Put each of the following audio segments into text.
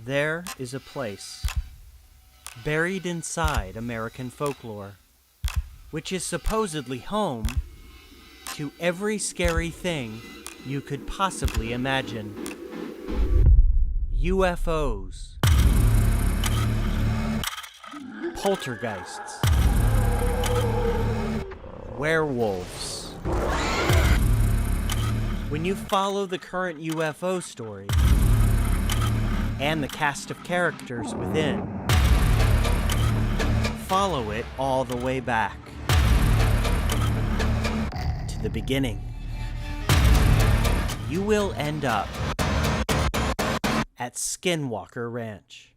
There is a place, buried inside American folklore, which is supposedly home to every scary thing you could possibly imagine. UFOs, poltergeists, werewolves. When you follow the current UFO story and the cast of characters within, follow it all the way back to the beginning. You will end up at Skinwalker Ranch.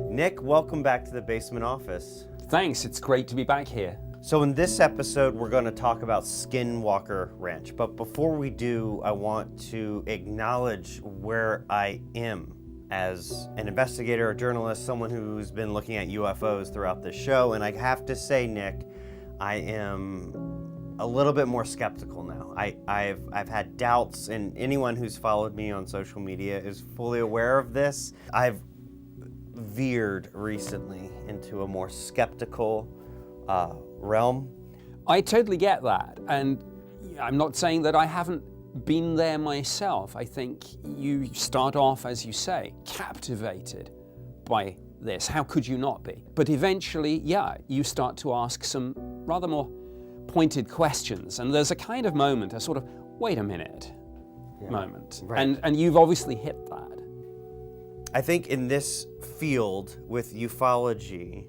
Nick, welcome back to the basement office. Thanks, it's great to be back here. So in this episode, we're going to talk about Skinwalker Ranch. But before we do, I want to acknowledge where I am as an investigator, a journalist, someone who's been looking at UFOs throughout the show. And I have to say, Nick, I am a little bit more skeptical now. I've had doubts, and anyone who's followed me on social media is fully aware of this. I've veered recently into a more skeptical realm. I totally get that, and I'm not saying that I haven't been there myself. I think you start off, as you say, captivated by this. How could you not be? But eventually, yeah, you start to ask some rather more pointed questions, and there's a kind of moment, a sort of, wait a minute moment. Right. And you've obviously hit that. I think in this field with ufology,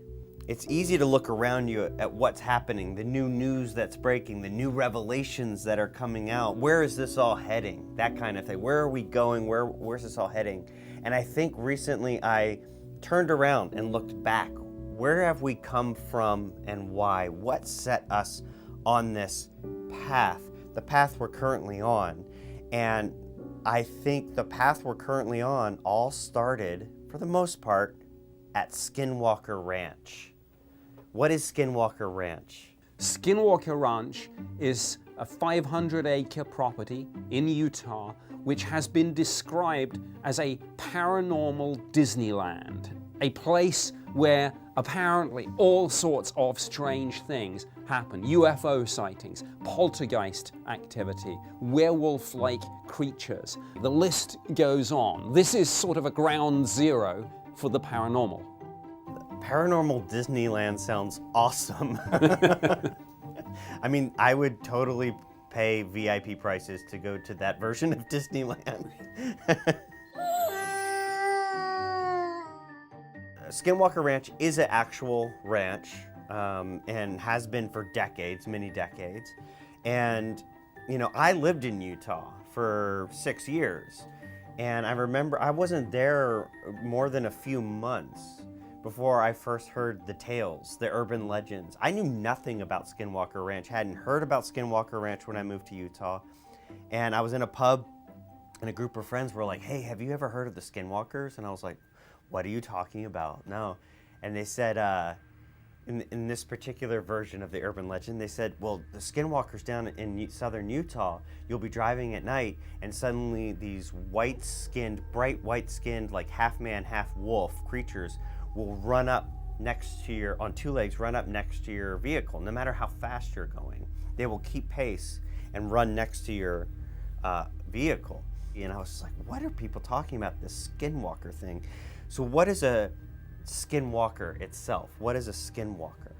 it's easy to look around you at what's happening, the new news that's breaking, the new revelations that are coming out. Where is this all heading? That kind of thing. Where are we going? Where's this all heading? And I think recently I turned around and looked back. Where have we come from and why? What set us on this path, the path we're currently on? And I think the path we're currently on all started, for the most part, at Skinwalker Ranch. What is Skinwalker Ranch? Skinwalker Ranch is a 500-acre property in Utah which has been described as a paranormal Disneyland, a place where apparently all sorts of strange things happen. UFO sightings, poltergeist activity, werewolf-like creatures. The list goes on. This is sort of a ground zero for the paranormal. Paranormal Disneyland sounds awesome. I mean, I would totally pay VIP prices to go to that version of Disneyland. Skinwalker Ranch is an actual ranch and has been for decades, many decades. And, you know, I lived in Utah for 6 years. And I remember I wasn't there more than a few months before I first heard the tales, the urban legends. I knew nothing about Skinwalker Ranch, hadn't heard about Skinwalker Ranch when I moved to Utah. And I was in a pub and a group of friends were like, hey, have you ever heard of the Skinwalkers? And I was like, what are you talking about? No. And they said, in this particular version of the urban legend, they said, well, the Skinwalkers down in southern Utah, you'll be driving at night and suddenly these white-skinned, bright white-skinned, like half man, half wolf creatures will run up next to your, on two legs, run up next to your vehicle. No matter how fast you're going, they will keep pace and run next to your vehicle. And I was just like, what are people talking about, this Skinwalker thing? So what is a Skinwalker itself? What is a Skinwalker?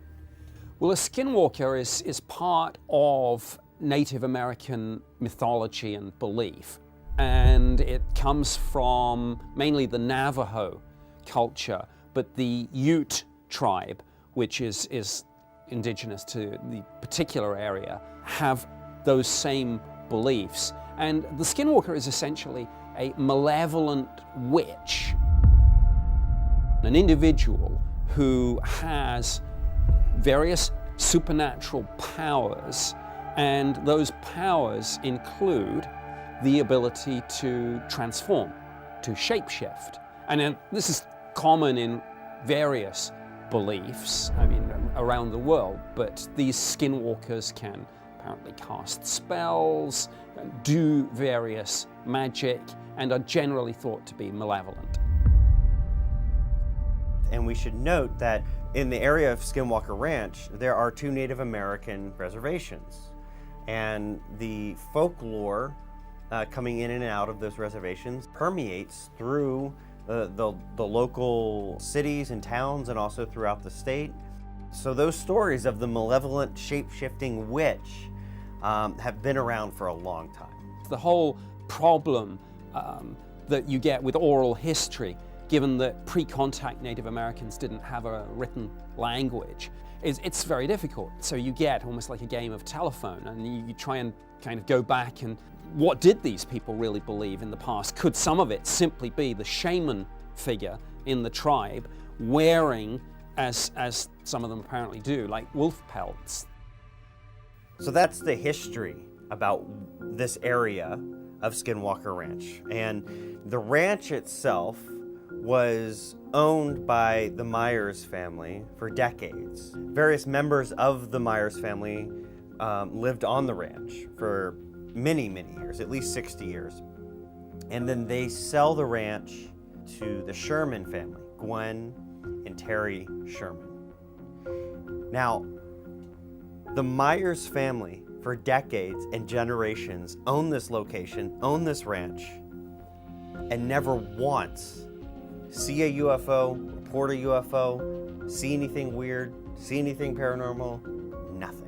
Well, a Skinwalker is part of Native American mythology and belief. And it comes from mainly the Navajo culture, but the Ute tribe, which is indigenous to the particular area, have those same beliefs. And the Skinwalker is essentially a malevolent witch, an individual who has various supernatural powers, and those powers include the ability to transform, to shapeshift. And then this is common in various beliefs, around the world, but these skinwalkers can apparently cast spells, do various magic, and are generally thought to be malevolent. And we should note that in the area of Skinwalker Ranch, there are 2 Native American reservations. And the folklore coming in and out of those reservations permeates through the local cities and towns and also throughout the state. So those stories of the malevolent shape-shifting witch have been around for a long time. The whole problem that you get with oral history, given that pre-contact Native Americans didn't have a written language, it's very difficult. So you get almost like a game of telephone, and you try and kind of go back and what did these people really believe in the past? Could some of it simply be the shaman figure in the tribe wearing, as some of them apparently do, like wolf pelts? So that's the history about this area of Skinwalker Ranch. And the ranch itself was owned by the Myers family for decades. Various members of the Myers family lived on the ranch for many, many years, at least 60 years. And then they sell the ranch to the Sherman family, Gwen and Terry Sherman. Now, the Myers family for decades and generations owned this location, owned this ranch, and never once see a UFO, report a UFO, see anything weird, see anything paranormal, nothing.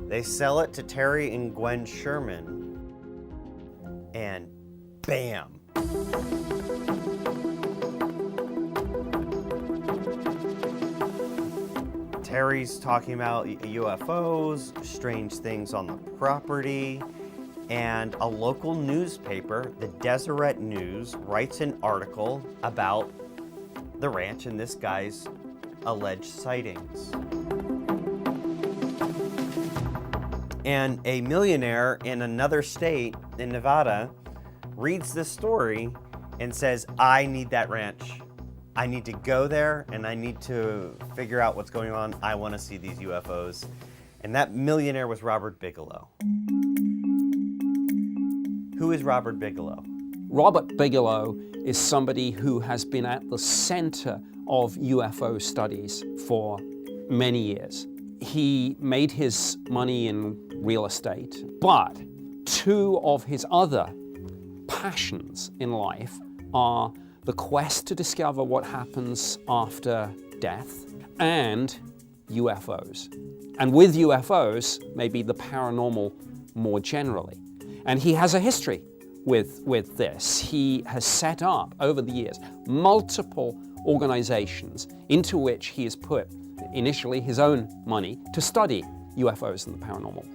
They sell it to Terry and Gwen Sherman, and bam. Terry's talking about UFOs, strange things on the property, and a local newspaper, the Deseret News, writes an article about the ranch and this guy's alleged sightings. And a millionaire in another state, in Nevada, reads this story and says, I need that ranch. I need to go there and I need to figure out what's going on. I want to see these UFOs. And that millionaire was Robert Bigelow. Who is Robert Bigelow? Robert Bigelow is somebody who has been at the center of UFO studies for many years. He made his money in real estate, but 2 of his other passions in life are the quest to discover what happens after death and UFOs. And with UFOs, maybe the paranormal more generally. And he has a history with this. He has set up, over the years, multiple organizations into which he has put initially his own money to study UFOs and the paranormal.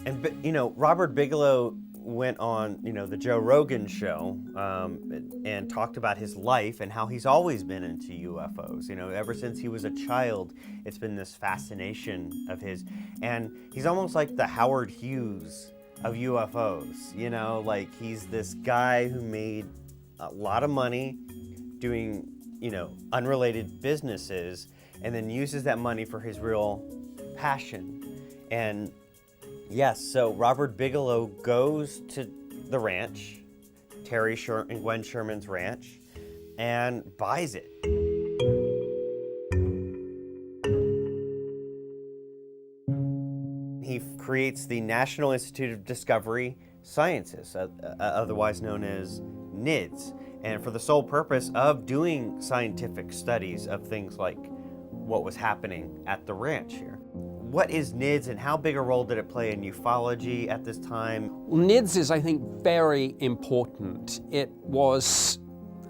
And Robert Bigelow went on, the Joe Rogan show and talked about his life and how he's always been into UFOs. Ever since he was a child, it's been this fascination of his. And he's almost like the Howard Hughes of UFOs. Like he's this guy who made a lot of money doing, unrelated businesses, and then uses that money for his real passion. And yes, so Robert Bigelow goes to the ranch, Terry and Gwen Sherman's ranch, and buys it. He creates the National Institute of Discovery Sciences, otherwise known as NIDS, and for the sole purpose of doing scientific studies of things like what was happening at the ranch here. What is NIDS and how big a role did it play in ufology at this time? Well, NIDS is, I think, very important. It was,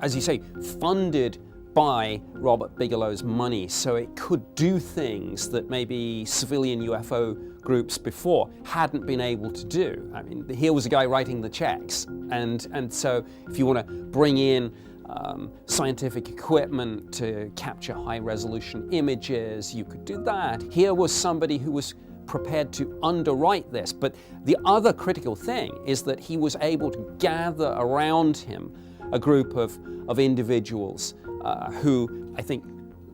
as you say, funded by Robert Bigelow's money, so it could do things that maybe civilian UFO groups before hadn't been able to do. Here was a guy writing the checks, and so if you want to bring in scientific equipment to capture high-resolution images, you could do that. Here was somebody who was prepared to underwrite this. But the other critical thing is that he was able to gather around him a group of individuals who, I think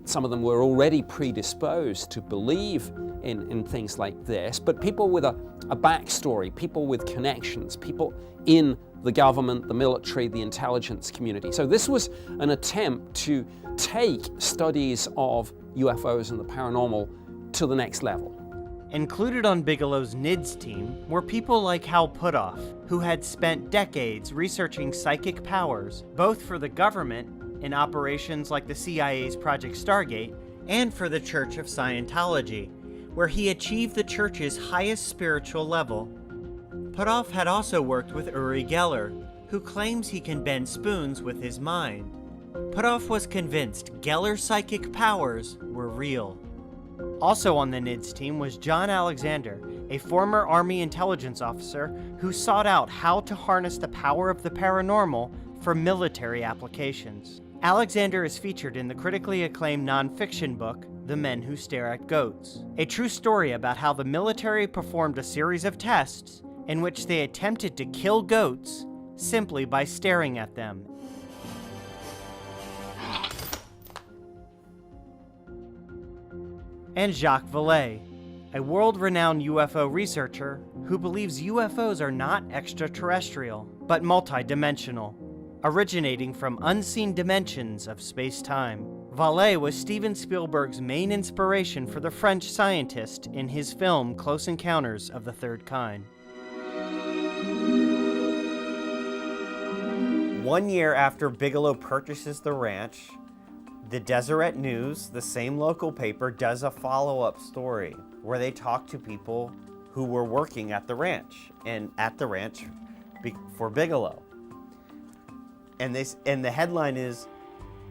some of them were already predisposed to believe in things like this, but people with a backstory, people with connections, people in the government, the military, the intelligence community. So this was an attempt to take studies of UFOs and the paranormal to the next level. Included on Bigelow's NIDS team were people like Hal Puthoff, who had spent decades researching psychic powers, both for the government in operations like the CIA's Project Stargate, and for the Church of Scientology, where he achieved the church's highest spiritual level. Puthoff had also worked with Uri Geller, who claims he can bend spoons with his mind. Puthoff was convinced Geller's psychic powers were real. Also on the NIDS team was John Alexander, a former Army intelligence officer who sought out how to harness the power of the paranormal for military applications. Alexander is featured in the critically acclaimed nonfiction book, The Men Who Stare at Goats, a true story about how the military performed a series of tests in which they attempted to kill goats simply by staring at them. And Jacques Vallée, a world-renowned UFO researcher who believes UFOs are not extraterrestrial, but multidimensional, originating from unseen dimensions of space-time. Vallée was Steven Spielberg's main inspiration for the French scientist in his film Close Encounters of the Third Kind. 1 year after Bigelow purchases the ranch, the Deseret News, the same local paper, does a follow-up story where they talk to people who were working at the ranch for Bigelow. And the headline is,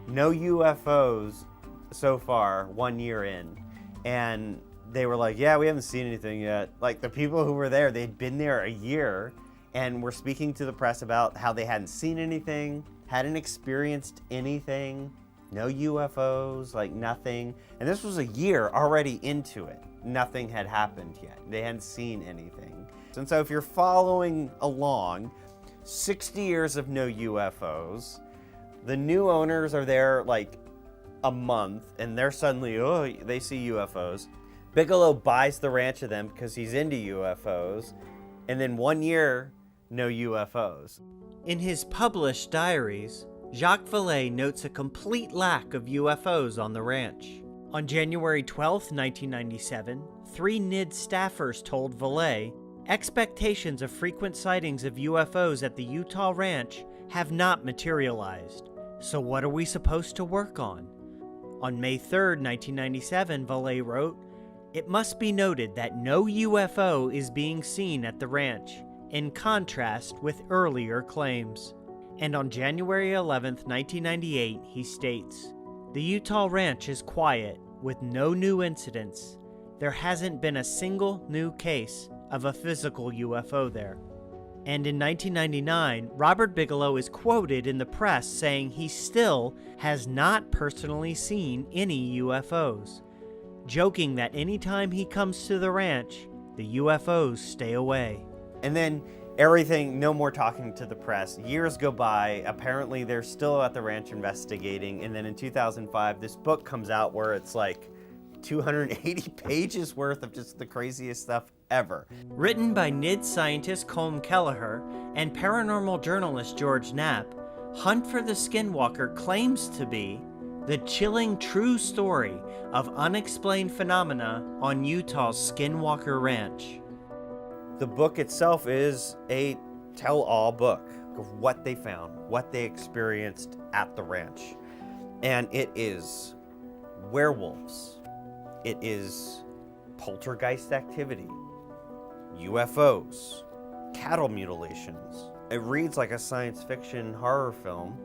"No UFOs so far, 1 year in." And they were like, "Yeah, we haven't seen anything yet." Like, the people who were there, they'd been there a year and were speaking to the press about how they hadn't seen anything, hadn't experienced anything, no UFOs, like nothing. And this was a year already into it. Nothing had happened yet. They hadn't seen anything. And so if you're following along, 60 years of no UFOs, the new owners are there like a month, and they're suddenly, they see UFOs. Bigelow buys the ranch of them because he's into UFOs, and then 1 year, no UFOs. In his published diaries, Jacques Vallée notes a complete lack of UFOs on the ranch. On January 12, 1997, 3 NIDS staffers told Vallée, "Expectations of frequent sightings of UFOs at the Utah ranch have not materialized. So what are we supposed to work on?" On May 3, 1997, Vallée wrote, "It must be noted that no UFO is being seen at the ranch, in contrast with earlier claims." And on January 11, 1998, he states, "The Utah ranch is quiet, with no new incidents. There hasn't been a single new case of a physical UFO there." And in 1999, Robert Bigelow is quoted in the press saying he still has not personally seen any UFOs, joking that anytime he comes to the ranch, the UFOs stay away. And then everything, no more talking to the press. Years go by. Apparently, they're still at the ranch investigating. And then in 2005, this book comes out where it's like 280 pages worth of just the craziest stuff ever. Written by NIDS scientist Colm Kelleher and paranormal journalist George Knapp, Hunt for the Skinwalker claims to be the chilling true story of unexplained phenomena on Utah's Skinwalker Ranch. The book itself is a tell-all book of what they found, what they experienced at the ranch. And it is werewolves. It is poltergeist activity, UFOs, cattle mutilations. It reads like a science fiction horror film.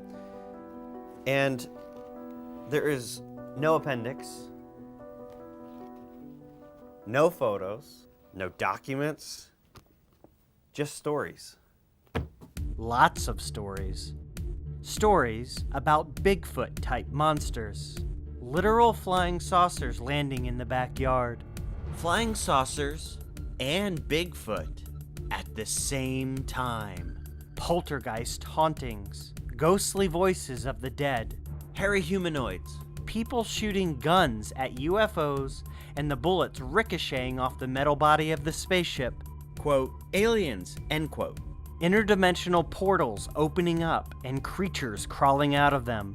And there is no appendix, no photos, no documents, just stories. Lots of stories. Stories about Bigfoot-type monsters, literal flying saucers landing in the backyard, flying saucers, and Bigfoot at the same time. Poltergeist hauntings, ghostly voices of the dead, Hairy humanoids, people shooting guns at UFOs, and the bullets ricocheting off the metal body of the spaceship. quote, aliens, end quote. Interdimensional portals opening up and creatures crawling out of them.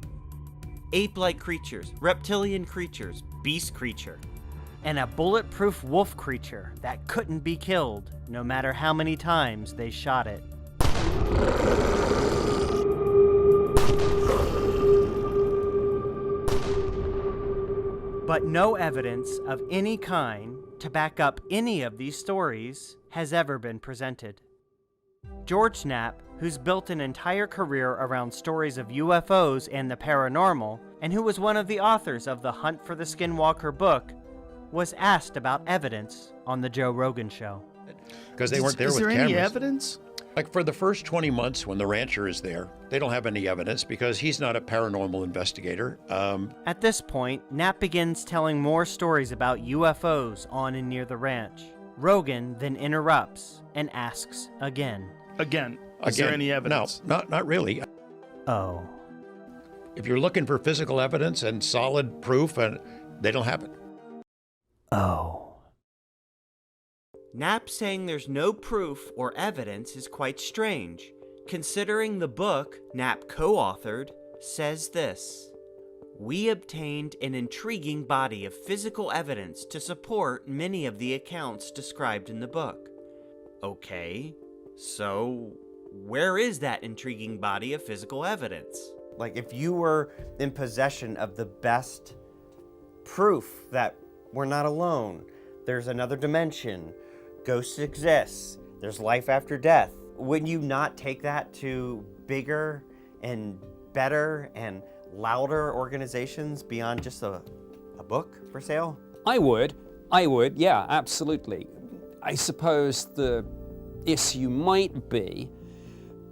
Ape-like creatures, reptilian creatures, beast creature. And a bulletproof wolf creature that couldn't be killed, no matter how many times they shot it. But no evidence of any kind to back up any of these stories has ever been presented. George Knapp, who's built an entire career around stories of UFOs and the paranormal, and who was one of the authors of the Hunt for the Skinwalker book, was asked about evidence on the Joe Rogan Show. Because they weren't there with cameras. Is there any evidence? Like for the first 20 months when the rancher is there, they don't have any evidence because he's not a paranormal investigator. At this point, Knapp begins telling more stories about UFOs on and near the ranch. Rogan then interrupts and asks again. Again, is there any evidence? No, not really. Oh. If you're looking for physical evidence and solid proof, and they don't have it. Oh. Knapp saying there's no proof or evidence is quite strange, considering the book Knapp co-authored says this: "We obtained an intriguing body of physical evidence to support many of the accounts described in the book." Okay, so where is that intriguing body of physical evidence? Like, if you were in possession of the best proof that we're not alone, there's another dimension, ghosts exist, there's life after death, wouldn't you not take that to bigger and better and louder organizations beyond just a book for sale? I would, yeah, absolutely. I suppose the issue might be,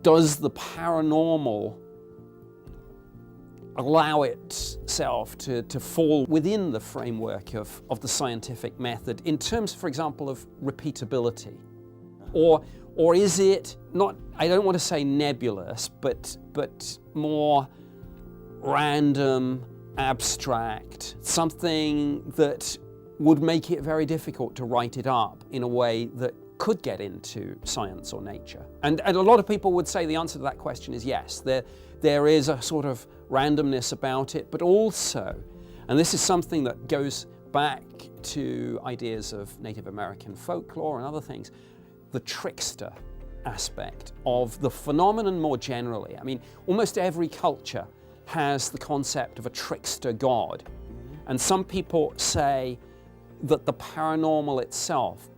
does the paranormal allow itself to fall within the framework of the scientific method in terms, for example, of repeatability? Or is it not, I don't want to say nebulous, but more random, abstract, something that would make it very difficult to write it up in a way that could get into science or nature? And a lot of people would say the answer to that question is yes. There is a sort of randomness about it, but also, and this is something that goes back to ideas of Native American folklore and other things, the trickster aspect of the phenomenon more generally. I mean, almost every culture has the concept of a trickster god. And some people say that the paranormal itself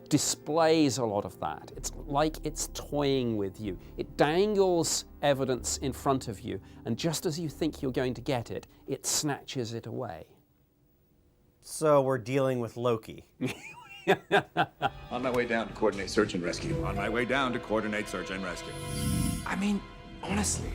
displays a lot of that. It's like it's toying with you. It dangles evidence in front of you, and just as you think you're going to get it, it snatches it away. So we're dealing with Loki. On my way down to coordinate search and rescue. On my way down to coordinate search and rescue. I mean, honestly,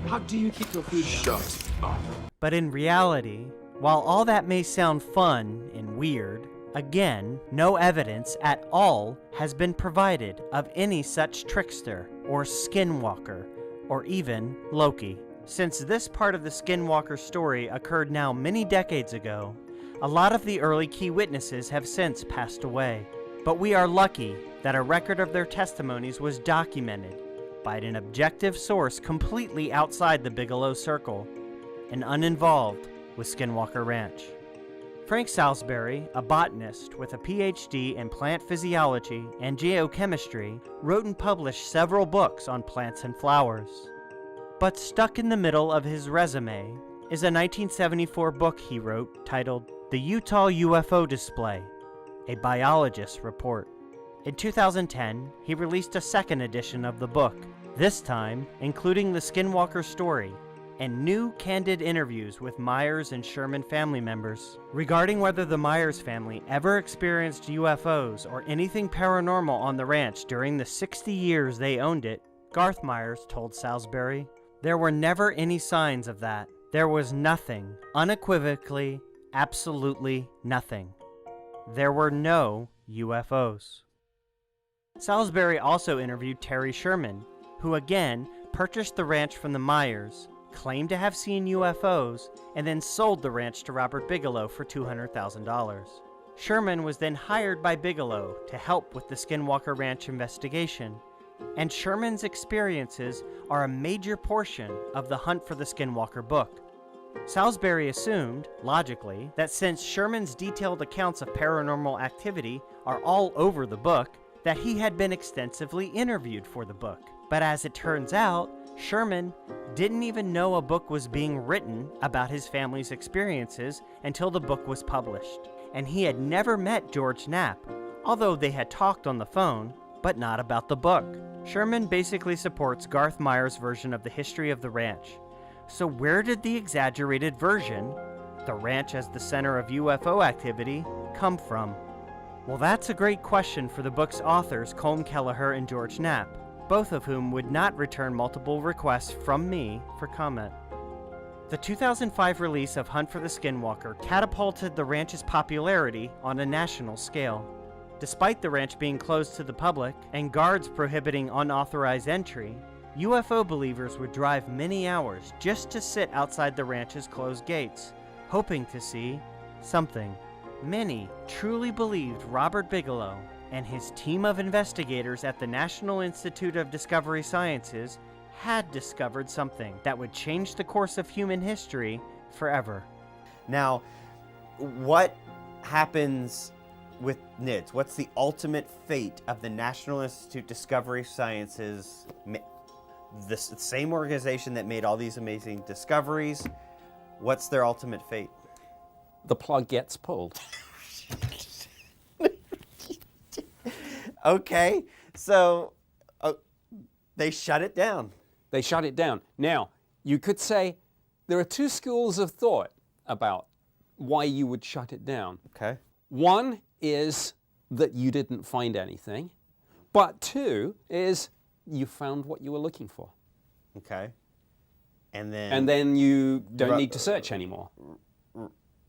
how do you keep your food shut up? But in reality, while all that may sound fun and weird, again, no evidence at all has been provided of any such trickster or skinwalker or even Loki. Since this part of the Skinwalker story occurred now many decades ago, a lot of the early key witnesses have since passed away. But we are lucky that a record of their testimonies was documented by an objective source completely outside the Bigelow circle and uninvolved with Skinwalker Ranch. Frank Salisbury, a botanist with a PhD in plant physiology and geochemistry, wrote and published several books on plants and flowers. But stuck in the middle of his resume is a 1974 book he wrote titled The Utah UFO Display, a biologist's report. In 2010, he released a second edition of the book, this time including the Skinwalker story and new candid interviews with Myers and Sherman family members regarding whether the Myers family ever experienced UFOs or anything paranormal on the ranch during the 60 years they owned it. Garth Myers told Salisbury, "There were never any signs of that. There was nothing, unequivocally, absolutely nothing." there were no UFOs. Salisbury also interviewed Terry Sherman, who again purchased the ranch from the Myers, claimed to have seen UFOs, and then sold the ranch to Robert Bigelow for $200,000. Sherman was then hired by Bigelow to help with the Skinwalker Ranch investigation, and Sherman's experiences are a major portion of the Hunt for the Skinwalker book. Salisbury assumed, logically, that since Sherman's detailed accounts of paranormal activity are all over the book, that he had been extensively interviewed for the book. But as it turns out, Sherman didn't even know a book was being written about his family's experiences until the book was published. And he had never met George Knapp, although they had talked on the phone, but not about the book. Sherman basically supports Garth Myers' version of the history of the ranch. So where did the exaggerated version, the ranch as the center of UFO activity, come from? Well, that's a great question for the book's authors, Colm Kelleher and George Knapp, both of whom would not return multiple requests from me for comment. The 2005 release of Hunt for the Skinwalker catapulted the ranch's popularity on a national scale. Despite the ranch being closed to the public and guards prohibiting unauthorized entry, UFO believers would drive many hours just to sit outside the ranch's closed gates, hoping to see something. Many truly believed Robert Bigelow and his team of investigators at the National Institute of Discovery Sciences had discovered something that would change the course of human history forever. Now, what happens with NIDS? What's the ultimate fate of the National Institute Discovery Sciences, the same organization that made all these amazing discoveries? What's their ultimate fate? The plug gets pulled. Okay, so they shut it down. They shut it down. Now, you could say there are two schools of thought about why you would shut it down. Okay. One is that you didn't find anything, but two is you found what you were looking for. Okay. And then you don't need to search anymore.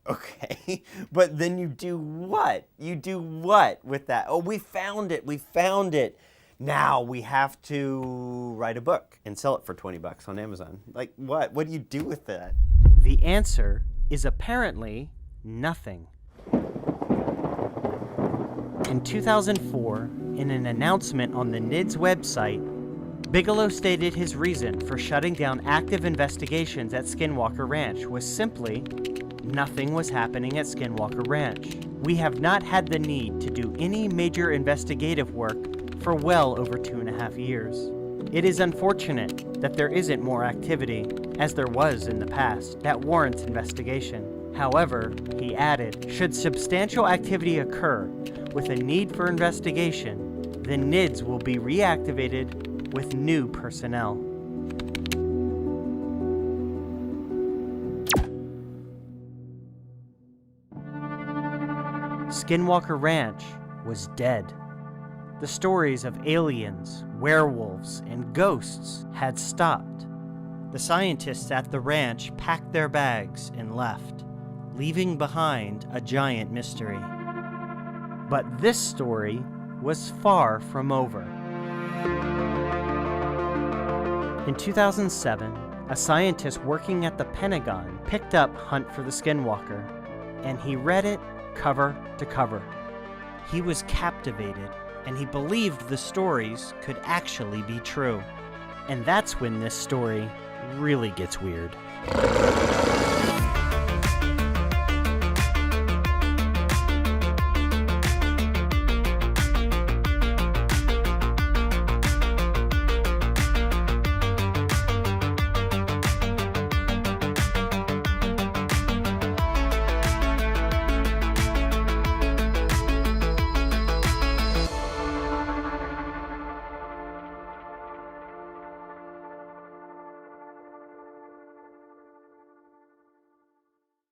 Okay, but then you do what? You do what with that? Oh, we found it. We found it. Now we have to write a book and sell it for $20 on Amazon. Like what? What do you do with that? The answer is apparently nothing. In 2004, in an announcement on the NIDS website, Bigelow stated his reason for shutting down active investigations at Skinwalker Ranch was simply nothing was happening at Skinwalker Ranch. We have not had the need to do any major investigative work for well over 2.5 years. It is unfortunate that there isn't more activity, as there was in the past, that warrants investigation. However, he added, should substantial activity occur with a need for investigation, the NIDS will be reactivated with new personnel. Skinwalker Ranch was dead. The stories of aliens, werewolves, and ghosts had stopped. The scientists at the ranch packed their bags and left, leaving behind a giant mystery. But this story was far from over. In 2007, a scientist working at the Pentagon picked up Hunt for the Skinwalker, and he read it cover to cover. He was captivated, and he believed the stories could actually be true. And that's when this story really gets weird.